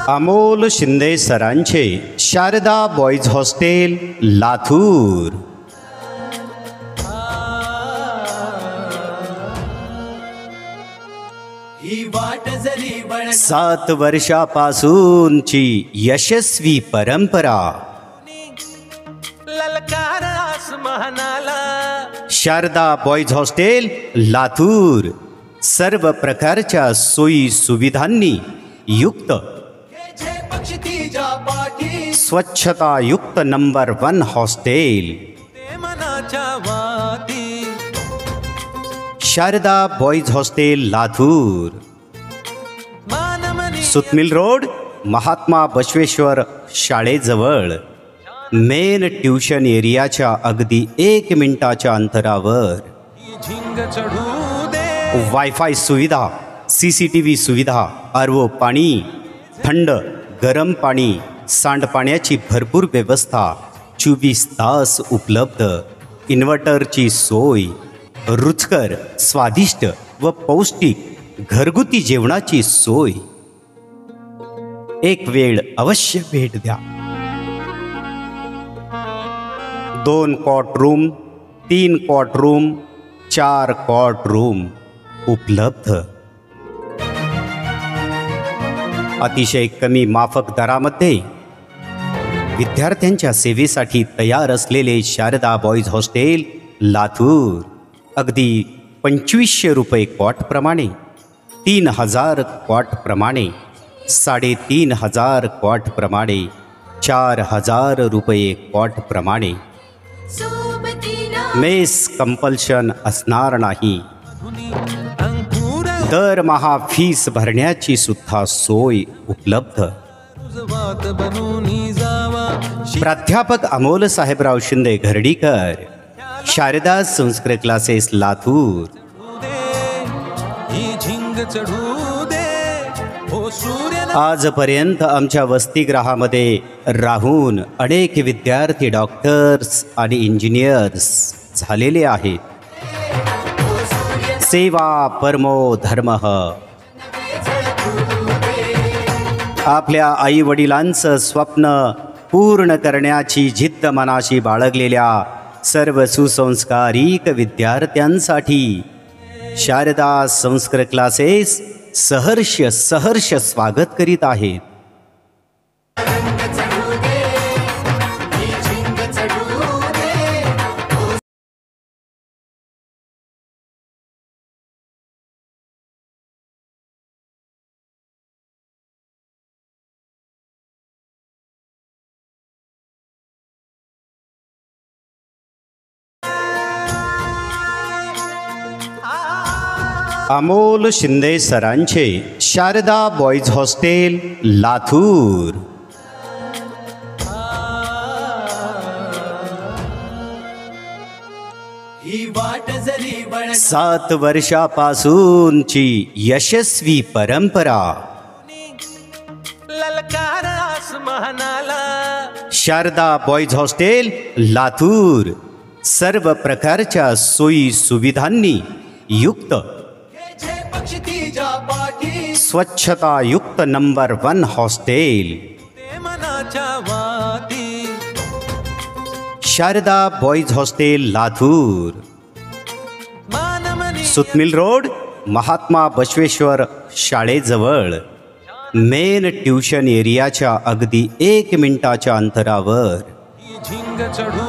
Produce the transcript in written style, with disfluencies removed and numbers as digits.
अमोल शिंदे सरांचे Sharada boys hostel Latur. ही वाट जरी 7 वर्षापासूनची यशस्वी परंपरा, ललकार आसमानाला शारदा बॉयज हॉस्टेल लातूर सर्व प्रकारच्या सोयी सुविधांनी युक्त, स्वच्छता युक्त नंबर 1 हॉस्टेल, मनाच्या वाती शारदा बॉयज हॉस्टेल लातूर, मानमनी सुतमिल रोड, महात्मा बसवेश्वर शाळेजवळ, मेन ट्यूशन एरियाच्या अगदी 1 मिनिटाच्या अंतरावर, झिंग चढू दे वायफाय सुविधा, CCTV सुविधा, आरओ पाणी, थंड गरम पाणी, सांडपाण्याची भरपूर व्यवस्था, 24 तास उपलब्ध, इन्व्हर्टरची सोय, रुचकर स्वादिष्ट व पौष्टिक घरगुती जेवणाची सोय। एक वेळ अवश्य भेट द्या। 2 cot room, 3 cot room, 4 cot room उपलब्ध, अतिशय कमी माफक दरामध्ये विद्यार्थ्यांच्या सेवेसाठी तयार असलेले शारदा बॉयज हॉस्टेल लातूर अगदी 2500 रुपये कॉट प्रमाणे, 3000 कॉट प्रमाणे, 3500 कॉट प्रमाणे, 4000 रुपये कॉट प्रमाणे। मेस कंपल्शन असणार नाही। अंकुर दरमहा फीस भरण्याची सुद्धा सोय उपलब्ध। वात बनूनी जावा प्राध्यापक अमोल साहेबराव शिंदे घरडीकर, शारदा संस्कृत क्लासेस लातूर। ही झिंग चढू दे हो सूर्य आजपर्यंत आमच्या वसतिगृहामध्ये राहून अनेक विद्यार्थी डॉक्टर्स आणि इंजिनियर्स झालेले आहेत। सेवा परमो धर्मः। आपल्या आई वडिलांचं स्वप्न पूर्ण करण्याची जिद्द मनाशी बाळगलेल्या सर्व सुसंस्कारिक विद्यार्थ्यांसाठी शारदा संस्कृत क्लासेस सहर्ष स्वागत करीत आहेत। अमोल शिंदे सरांचे शारदा बॉयज हॉस्टेल लातूर। ही वाट जरी 7 वर्षापासूनची यशस्वी परंपरा, ललकार आसमानाला शारदा बॉयज हॉस्टेल लातूर सर्व प्रकारच्या सोयी सुविधांनी युक्त, स्वच्छता युक्त नंबर 1 हॉस्टेल, मनाच्या वाती शारदा बॉयज हॉस्टेल लातूर, मानमनी सुतमिल रोड, महात्मा बसवेश्वर शाळेजवळ, मेन ट्यूशन एरियाच्या अगदी 1 मिनिटाच्या अंतरावर, झिंग चढू